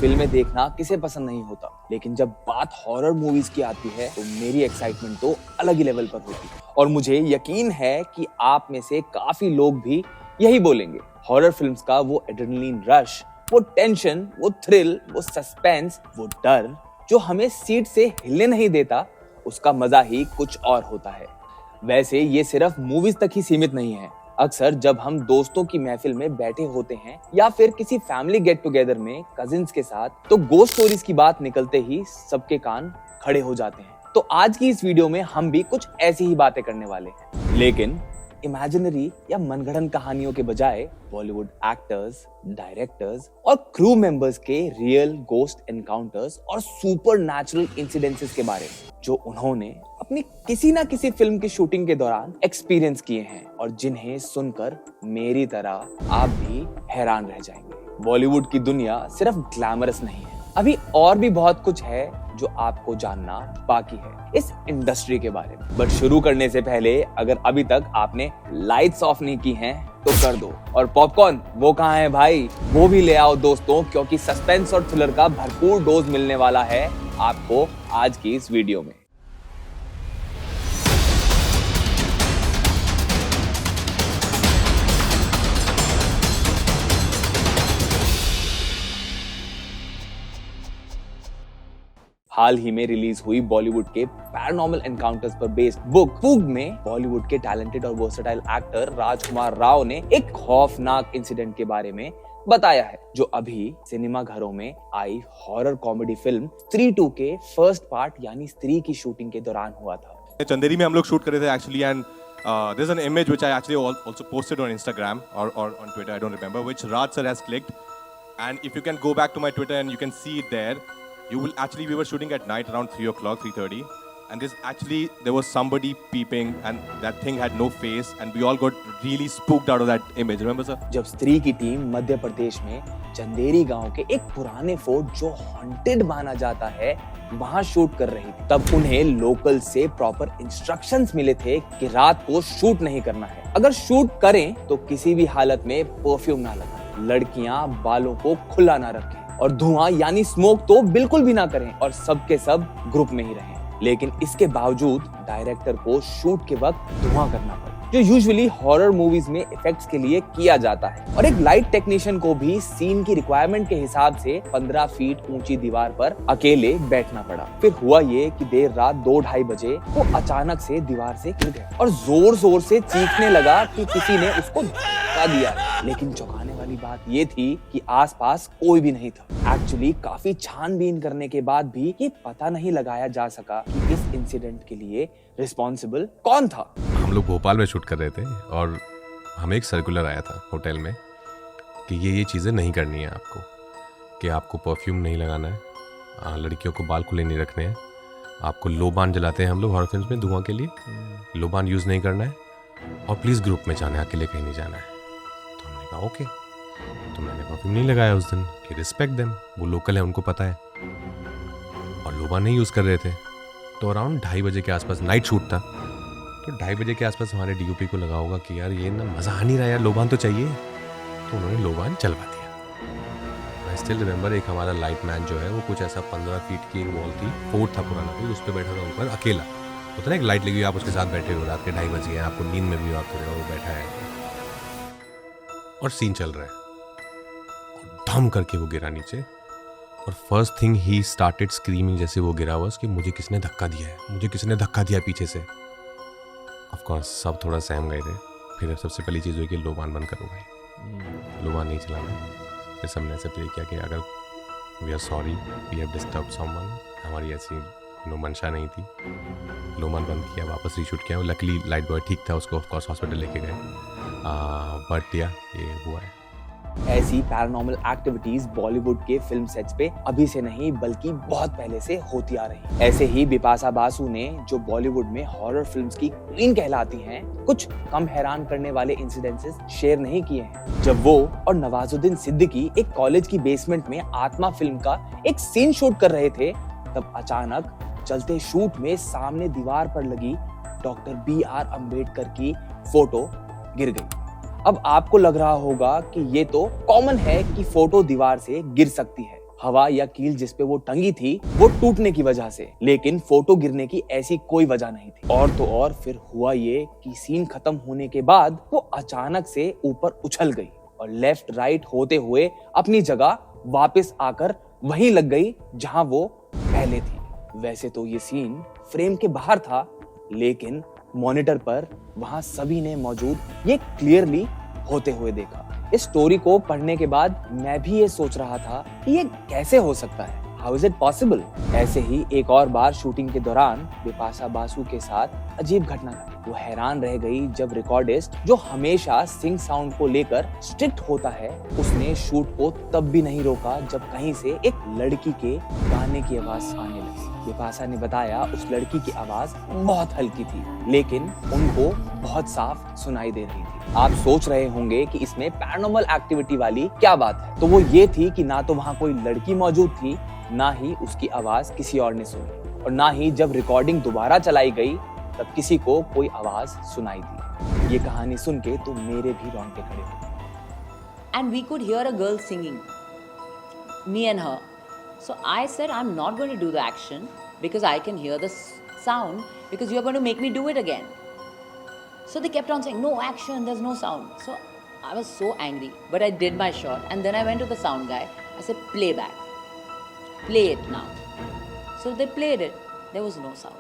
फिल्में देखना किसे पसंद नहीं होता, लेकिन जब बात हॉरर मूवीज की आती है तो मेरी एक्साइटमेंट तो अलग ही लेवल पर होती है। और मुझे यकीन है कि आप में से काफी लोग भी यही बोलेंगे। हॉरर फिल्म्स का वो एड्रेनलिन रश, वो टेंशन, वो थ्रिल, वो सस्पेंस, वो डर जो हमें सीट से हिलने नहीं देता, उसका मजा ही कुछ और होता है। वैसे ये सिर्फ मूवीज तक ही सीमित नहीं है। अक्सर जब हम दोस्तों की महफिल में बैठे होते हैं या फिर किसी फैमिली गेट टुगेदर में कजिन्स के साथ, तो गोस्ट स्टोरीज की बात निकलते ही सबके कान खड़े हो जाते हैं। तो आज की इस वीडियो में हम भी कुछ ऐसी ही बातें करने वाले हैं, लेकिन इमेजिनरी या मनगढ़ंत कहानियों के बजाय बॉलीवुड एक्टर्स, डायरेक्टर्स और क्रू मेंबर्स के रियल गोस्ट एनकाउंटर्स और सुपरनैचुरल इंसिडेंसेस के बारे में, जो उन्होंने अपनी किसी ना किसी फिल्म की शूटिंग के दौरान एक्सपीरियंस किए हैं और जिन्हें सुनकर मेरी तरह आप भी हैरान रह जाएंगे। बॉलीवुड की दुनिया सिर्फ ग्लैमरस नहीं है, अभी और भी बहुत कुछ है जो आपको जानना बाकी है इस इंडस्ट्री के बारे में। बट शुरू करने से पहले अगर अभी तक आपने लाइट्स ऑफ नहीं की हैं तो कर दो, और पॉपकॉर्न वो कहाँ है भाई, वो भी ले आओ दोस्तों, क्योंकि सस्पेंस और थ्रिलर का भरपूर डोज मिलने वाला है आपको आज की इस वीडियो में। हाल ही में रिलीज हुई बॉलीवुड के पैरानॉर्मल एनकाउंटर्स पर बेस्ड बुक पूग में बॉलीवुड के टैलेंटेड और वर्सेटाइल एक्टर राजकुमार राव ने एक खौफनाक इंसिडेंट के बारे में बताया है, जो अभी सिनेमा घरों में आई हॉरर कॉमेडी फिल्म स्त्री 2 के फर्स्ट पार्ट यानी स्त्री की शूटिंग के दौरान हुआ था। चंदेरी में हम लोग शूट कर रहे थे actually, and there's an image which I actually also posted on Instagram or on Twitter, I don't remember, which Raj sir has clicked, and if you can go back to my Twitter and you can see it there, you will actually, we were shooting at night around 3 o'clock, 3:30, and there was somebody peeping and that thing had no face and we all got really spooked out of that image. Remember sir? जब स्त्री की team Madhya Pradesh में चंदेरी गांव के एक पुराने fort जो haunted माना जाता है वहां शूट कर रही थी, तब उन्हें लोकल से प्रॉपर इंस्ट्रक्शंस मिले थे कि रात को शूट नहीं करना है। अगर शूट करें तो किसी भी हालत में परफ्यूम ना लगाएं, लड़कियां बालों को खुला ना रखें और धुआं यानी स्मोक तो बिल्कुल भी ना करें, और सब के सब ग्रुप में ही रहें। लेकिन इसके बावजूद डायरेक्टर को शूट के वक्त धुआं करना पड़ा, जो यूजुअली हॉरर मूवीज में इफेक्ट्स के लिए किया जाता है। और एक लाइट टेक्नीशियन को भी सीन की रिक्वायरमेंट के हिसाब से 15 फीट ऊंची दीवार पर अकेले बैठना पड़ा। फिर हुआ ये कि देर रात 2-2:30 बजे वो अचानक से दीवार से गिर गया और जोर जोर से चीखने लगा कि किसी ने उसको धक्का दिया। लेकिन चौंकाने वाली बात ये थी कि आसपास कोई भी नहीं था। एक्चुअली काफी छानबीन करने के बाद भी ये पता नहीं लगाया जा सका कि इस इंसिडेंट के लिए रिस्पॉन्सिबल कौन था। हम लोग भोपाल में शूट कर रहे थे और हमें एक सर्कुलर आया था होटल में कि ये चीज़ें नहीं करनी है आपको, कि आपको परफ्यूम नहीं लगाना है, लड़कियों को बाल खुले नहीं रखने हैं, आपको लोबान जलाते हैं हम लोग हॉरर फिल्म्स में धुआं के लिए, लोबान यूज़ नहीं करना है, और प्लीज़ ग्रुप में जाना है, अकेले कहीं नहीं जाना है। तो हमने कहा ओके, तो मैंने परफ्यूम नहीं लगाया उस दिन कि रिस्पेक्ट देम, वो लोकल है उनको पता है, और लोबान नहीं यूज़ कर रहे थे। तो अराउंड 2:30 बजे के आसपास नाइट शूट था, तो 2:30 बजे के आसपास हमारे डीओपी को लगा होगा कि यार ये ना मज़ा आ नहीं रहा यार, लोबान तो चाहिए, तो उन्होंने लोबान चलवा दिया। मैं स्टिल रिमेंबर एक हमारा लाइट मैन जो है वो कुछ ऐसा 15 फीट की एक वॉल थी, फोर्ट था पुराना, तो उस पर बैठा था ऊपर अकेला, होता ना एक लाइट लगी हुई, आप उसके साथ बैठे हो, रात के 2:30 बज गए, आपको नींद में भी आप वो बैठा है और सीन चल रहा है, और धम करके वो गिरा नीचे, और first thing he started screaming जैसे वो गिरा हुआ कि मुझे किसने धक्का दिया है, मुझे किसने धक्का दिया पीछे से। ऑफ कोर्स सब थोड़ा सहम गए थे। फिर सबसे पहली चीज़ हुई कि लोबान बंद करो भाई, लोबान नहीं चलाना। फिर सबने ऐसे प्रे किया कि अगर we are sorry we have disturb someone, हमारी ऐसी मंशा नहीं थी। लोबान बंद किया, वापस रीशूट किया, लकली लाइट बॉय ठीक था, उसको ऑफ कोर्स हॉस्पिटल लेके गए, बट या ये हुआ है। ऐसी पैरानॉर्मल एक्टिविटीज बॉलीवुड के फिल्म सेट्स पे अभी से नहीं बल्कि बहुत पहले से होती आ रही। ऐसे ही बिपाशा बासु ने, जो बॉलीवुड में हॉरर फिल्म्स की क्वीन कहलाती हैं, कुछ कम हैरान करने वाले इंसिडेंसेस शेयर नहीं किए हैं। जब वो और नवाजुद्दीन सिद्दीकी एक कॉलेज की बेसमेंट में आत्मा फिल्म का एक सीन शूट कर रहे थे, तब अचानक चलते शूट में सामने दीवार पर लगी डॉक्टर B.R. अम्बेडकर की फोटो गिर गई। अब आपको लग रहा होगा कि ये तो कॉमन है कि फोटो दीवार से गिर सकती है। हवा या कील जिस पे वो टंगी थी वो टूटने की वजह से, लेकिन फोटो गिरने की ऐसी कोई वजह नहीं थी। और तो और फिर हुआ ये कि सीन खत्म होने के बाद वो अचानक से ऊपर उछल गई और लेफ्ट राइट होते हुए अपनी जगह वापस आकर वहीं लग गई जहां वो पहले थी। वैसे तो ये सीन फ्रेम के बाहर था, लेकिन मॉनिटर पर वहां सभी ने मौजूद ये क्लियरली होते हुए देखा। इस स्टोरी को पढ़ने के बाद मैं भी ये सोच रहा था कि ये कैसे हो सकता है, हाउ इज इट पॉसिबल। ऐसे ही एक और बार शूटिंग के दौरान बिपाशा बासु के साथ अजीब घटना घटी। वो हैरान रह गई जब रिकॉर्डिस्ट, जो हमेशा सिंग साउंड को लेकर स्ट्रिक्ट होता है, उसने शूट को तब भी नहीं रोका जब कहीं से एक लड़की के गाने की आवाज आने लगी। बिपाशा ने बताया उस लड़की की आवाज बहुत हल्की थी, लेकिन उनको बहुत साफ सुनाई दे रही थी। आप सोच रहे होंगे कि इसमें पैरानॉर्मल एक्टिविटी वाली क्या बात है, तो वो ये थी कि ना तो वहां कोई लड़की मौजूद थी, ना ही उसकी आवाज किसी और ने सुनी, और ना ही जब रिकॉर्डिंग दोबारा चलाई गई तब किसी को कोई आवाज सुनाई दी। ये कहानी सुन के तो मेरे भी रोंगटे खड़े हो गए। And we could hear a girl singing, me and her. So I said, I'm not going to do the action because I can hear the sound, because you're going to make me do it again. So they kept on saying, no action, there's no sound. So I was so angry, but I did my shot. And then I went to the sound guy. I said, play back. Play it now. So they played it. There was no sound.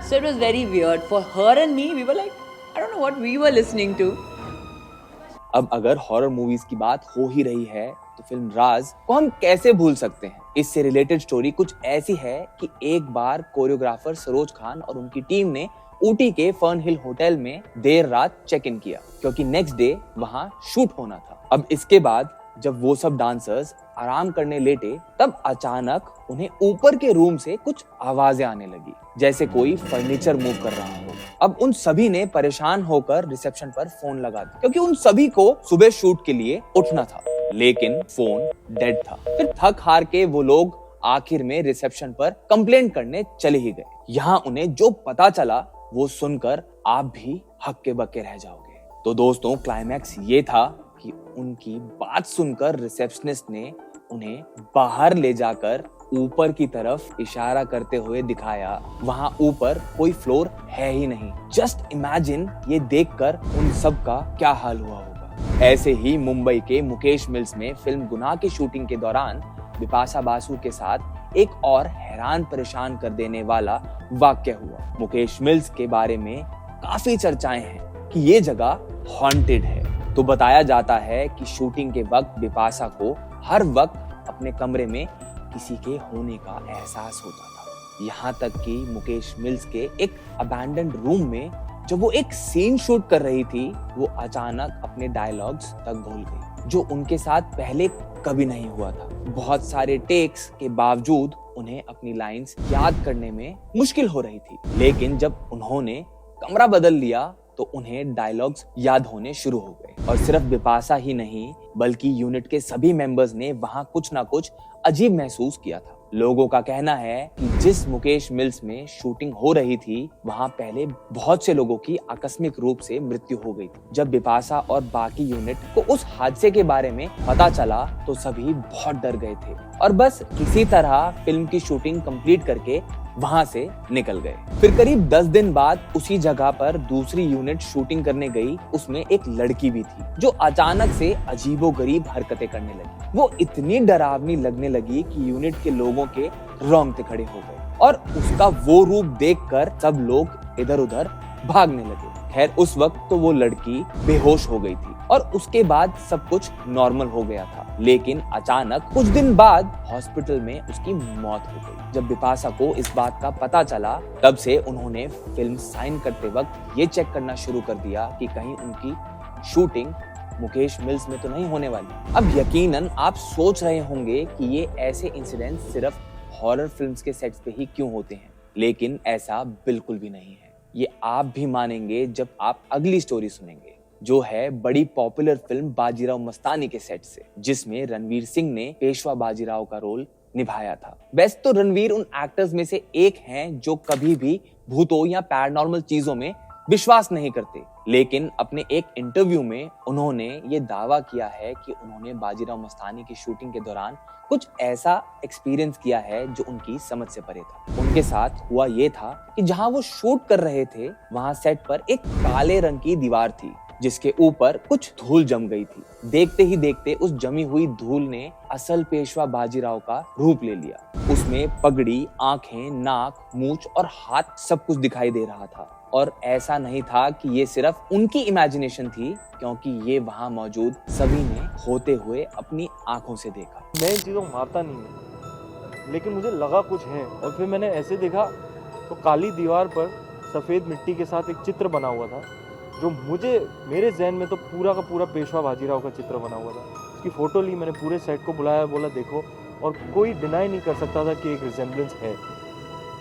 So it was very weird. For her and me, we were like, I don't know what we were listening to. अब अगर horror movies की बात हो ही रही है तो film राज को हम कैसे भूल सकते हैं। इससे रिलेटेड स्टोरी कुछ ऐसी है कि एक बार कोरियोग्राफर सरोज खान और उनकी टीम ने ऊटी के फर्न हिल होटल में देर रात चेक इन किया, क्योंकि नेक्स्ट डे वहां शूट होना था। अब इसके बाद जब वो सब डांसर्स आराम करने लेटे, तब अचानक उन्हें ऊपर के रूम से कुछ आवाजें आने लगी, जैसे कोई फर्नीचर मूव कर रहा हो। अब उन सभी ने परेशान होकर रिसेप्शन पर फोन लगा दिया, क्योंकि उन सभी को सुबह शूट के लिए उठना था, लेकिन फोन डेड था। फिर थक हार के वो लोग आखिर में रिसेप्शन पर कंप्लेंट करने चले ही गए। यहाँ उन्हें जो पता चला वो सुनकर आप भी हक्के बक्के रह जाओगे। तो दोस्तों, क्लाइमैक्स ये था कि उनकी बात सुनकर रिसेप्शनिस्ट ने उन्हें बाहर ले जाकर ऊपर की तरफ इशारा करते हुए दिखाया। वहां ऊपर कोई फ्लोर है ही नहीं। जस्ट इमेजिन ये देखकर उन सब का क्या हाल हुआ होगा। ऐसे ही मुंबई के मुकेश मिल्स में फिल्म गुनाह की शूटिंग के दौरान बिपाशा बासु के साथ एक और हैरान परेशान कर देने वाला वाक्य हुआ। मुकेश मिल्स के बारे में काफी चर्चाएं हैं कि ये जगह हॉन्टेड है। तो बताया जाता है कि शूटिंग के वक्त बिपाशा को हर वक्त अपने कमरे में किसी के होने का एहसास होता था। यहाँ तक कि मुकेश मिल्स के एक अबैंडन्ड रूम में जब वो एक सीन शूट कर रही थी, वो अचानक अपने डायलॉग्स तक भूल गई, जो उनके साथ पहले कभी नहीं हुआ था। बहुत सारे टेक्स के बावजूद उन्हें अपनी लाइंस याद करने में मुश्किल हो रही थी, लेकिन जब उन्होंने कमरा बदल लिया तो उन्हें डायलॉग्स याद होने शुरू हो गए। और सिर्फ बिपाशा ही नहीं, बल्कि यूनिट के सभी मेंबर्स ने वहां कुछ ना कुछ अजीब महसूस किया था। लोगों का कहना है कि जिस मुकेश मिल्स में शूटिंग हो रही थी, वहां पहले बहुत से लोगों की आकस्मिक रूप से मृत्यु हो गई थी। जब बिपाशा और बाकी यूनिट को उस हादसे के बारे में पता चला तो सभी बहुत डर गए थे और बस किसी तरह फिल्म की शूटिंग कंप्लीट करके वहां से निकल गए। फिर करीब 10 दिन बाद उसी जगह पर दूसरी यूनिट शूटिंग करने गई। उसमें एक लड़की भी थी जो अचानक से अजीबोगरीब हरकतें करने लगी। वो इतनी डरावनी लगने लगी कि यूनिट के लोगों के रोंगटे खड़े हो गए और उसका वो रूप देखकर सब लोग इधर उधर भागने लगे। खैर, उस वक्त तो वो लड़की बेहोश हो गई थी और उसके बाद सब कुछ नॉर्मल हो गया था। लेकिन अचानक कुछ दिन बाद हॉस्पिटल में उसकी मौत हो गई। जब बिपाशा को इस बात का पता चला, तब से उन्होंने फिल्म साइन करते वक्त ये चेक करना शुरू कर दिया कि कहीं उनकी शूटिंग मुकेश मिल्स में तो नहीं होने वाली। अब यकीनन आप सोच रहे होंगे कि ये ऐसे इंसिडेंट सिर्फ हॉरर फिल्म्स के सेट्स पे ही क्यों होते हैं, लेकिन ऐसा बिल्कुल भी नहीं है। ये आप भी मानेंगे जब आप अगली स्टोरी सुनेंगे, जो है बड़ी पॉपुलर फिल्म बाजीराव मस्तानी के सेट से, जिसमें रणवीर सिंह ने पेशवा बाजीराव का रोल निभाया था। वैसे तो रणवीर उन एक्टर्स में से एक हैं जो कभी भी भूतों या पैरानॉर्मल चीजों में विश्वास नहीं करते। लेकिन अपने एक इंटरव्यू में उन्होंने ये दावा किया है कि उन्होंने बाजीराव मस्तानी की शूटिंग के दौरान कुछ ऐसा एक्सपीरियंस किया है जो उनकी समझ से परे था। उनके साथ हुआ ये था कि जहां वो शूट कर रहे थे वहां सेट पर एक काले रंग की दीवार थी जिसके ऊपर कुछ धूल जम गई थी। देखते ही देखते उस जमी हुई धूल ने असल पेशवा बाजीराव का रूप ले लिया। उसमें पगड़ी, आंखें, नाक, मूंछ और हाथ सब कुछ दिखाई दे रहा था। और ऐसा नहीं था कि ये सिर्फ उनकी इमेजिनेशन थी, क्योंकि ये वहां मौजूद सभी ने होते हुए अपनी आंखों से देखा। मैं इन चीज़ों को मानता नहीं हूँ, लेकिन मुझे लगा कुछ है। और फिर मैंने ऐसे देखा तो काली दीवार पर सफ़ेद मिट्टी के साथ एक चित्र बना हुआ था जो मेरे जहन में तो पूरा का पूरा पेशवा बाजीराव का चित्र बना हुआ था। उसकी फ़ोटो ली, मैंने पूरे सेट को बुलाया, बोला देखो, और कोई डिनाई नहीं कर सकता था कि एक रिजेम्बलेंस है।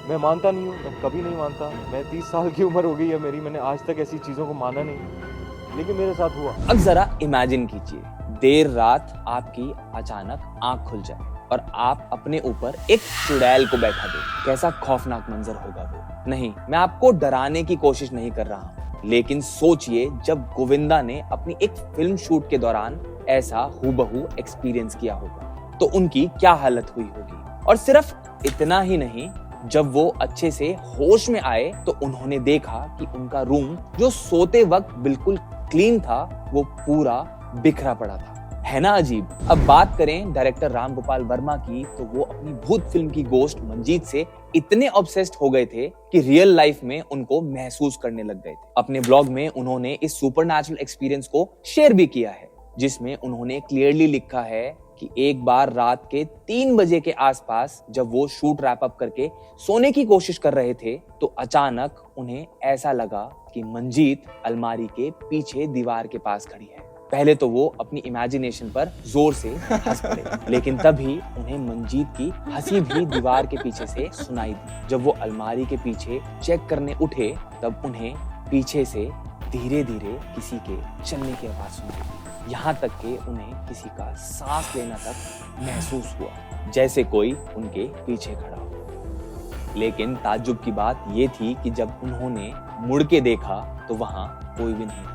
मैं मानता नहीं हूँ, मैं कभी नहीं मानता। मैं 30 साल की उम्र हो गई है मेरी, मैंने आज तक ऐसी चीज़ों को माना नहीं, लेकिन मेरे साथ हुआ। अब जरा इमेजिन कीजिए, देर रात आपकी अचानक आंख खुल जाए और आप अपने ऊपर एक चुड़ैल को बैठा दे। कैसा खौफनाक मंजर होगा वो। नहीं, मैं आपको डराने की कोशिश नहीं कर रहा हूँ, लेकिन सोचिए जब गोविंदा ने अपनी एक फिल्म शूट के दौरान ऐसा हूबहू एक्सपीरियंस किया होगा तो उनकी क्या हालत हुई होगी। और सिर्फ इतना ही नहीं, जब वो अच्छे से होश में आए तो उन्होंने देखा कि उनका रूम जो सोते वक्त बिल्कुल क्लीन था वो पूरा बिखरा पड़ा था। है ना अजीब। अब बात करें डायरेक्टर राम गोपाल वर्मा की, तो वो अपनी भूत फिल्म की गोस्ट मंजीत से इतने ऑब्सेस्ड हो गए थे कि रियल लाइफ में उनको महसूस करने लग गए थे। अपने ब्लॉग में उन्होंने इस सुपरनैचुरल एक्सपीरियंस को शेयर भी किया है, जिसमें उन्होंने क्लियरली लिखा है कि एक बार रात के 3 बजे के आसपास जब वो शूट रैप अप करके सोने की कोशिश कर रहे थे तो अचानक उन्हें ऐसा लगा कि मंजीत अलमारी के पीछे दीवार के पास खड़ी है। पहले तो वो अपनी इमेजिनेशन पर जोर से हंस पड़े, लेकिन तभी उन्हें मंजीत की हंसी भी दीवार के पीछे से सुनाई दी। जब वो अलमारी के पीछे चेक करने उठे तब उन्हें पीछे से धीरे धीरे किसी के चलने की आवाज सुनाई, यहाँ तक कि उन्हें किसी का सांस लेना तक महसूस हुआ, जैसे कोई उनके पीछे खड़ा हो। लेकिन ताज्जुब की बात ये थी कि जब उन्होंने मुड़ के देखा तो वहां कोई भी नहीं था।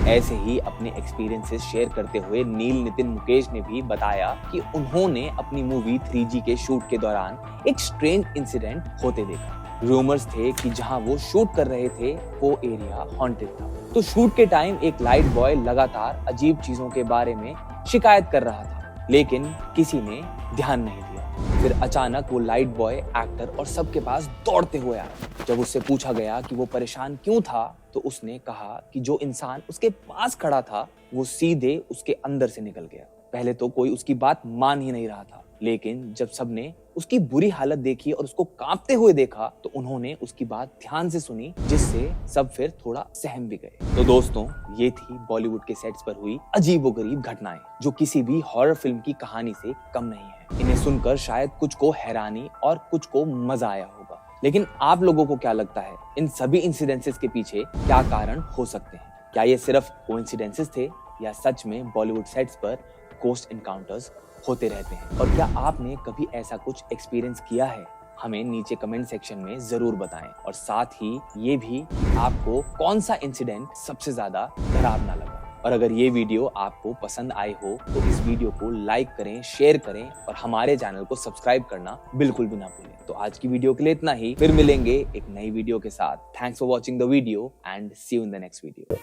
ऐसे ही अपने एक्सपीरियंसेस शेयर करते हुए नील नितिन मुकेश ने भी बताया कि उन्होंने अपनी मूवी 3G के शूट के दौरान एक स्ट्रेंज इंसिडेंट होते देखा। रूमर्स थे कि जहां वो शूट कर रहे थे वो एरिया हॉन्टेड था। तो शूट के टाइम एक लाइट बॉय लगातार अजीब चीजों के बारे में शिकायत कर रहा था, लेकिन किसी ने ध्यान नहीं दिया। फिर अचानक वो लाइट बॉय एक्टर और सबके पास दौड़ते हुए आया। जब उससे पूछा गया कि वो परेशान क्यों था तो उसने कहा कि जो इंसान उसके पास खड़ा था वो सीधे उसके अंदर से निकल गया। पहले तो कोई उसकी बात मान ही नहीं रहा था, लेकिन जब सबने उसकी बुरी हालत देखी और उसको कांपते हुए देखा तो उन्होंने उसकी बात ध्यान से सुनी, जिससे सब फिर थोड़ा सहम भी गए। तो दोस्तों, ये थी बॉलीवुड के सेट्स पर हुई अजीबोगरीब घटनाएं जो किसी भी हॉरर फिल्म की कहानी से कम नहीं है। इन्हें सुनकर शायद कुछ को हैरानी और कुछ को मजा आया होगा, लेकिन आप लोगों को क्या लगता है इन सभी इंसिडेंसेस के पीछे क्या कारण हो सकते हैं? क्या ये सिर्फ कोइंसिडेंसेस थे या सच में बॉलीवुड सेट्स पर गोस्ट एनकाउंटर्स होते रहते हैं? और क्या आपने कभी ऐसा कुछ एक्सपीरियंस किया है? हमें नीचे कमेंट सेक्शन में जरूर बताएं। और साथ ही ये भी कि आपको कौन सा इंसिडेंट सबसे ज्यादा डरावना लगा। और अगर ये वीडियो आपको पसंद आए हो तो इस वीडियो को लाइक करें, शेयर करें और हमारे चैनल को सब्सक्राइब करना बिल्कुल भी ना भूलें। तो आज की वीडियो के लिए इतना ही, फिर मिलेंगे एक नई वीडियो के साथ। Thanks for watching the video and see you in the next video.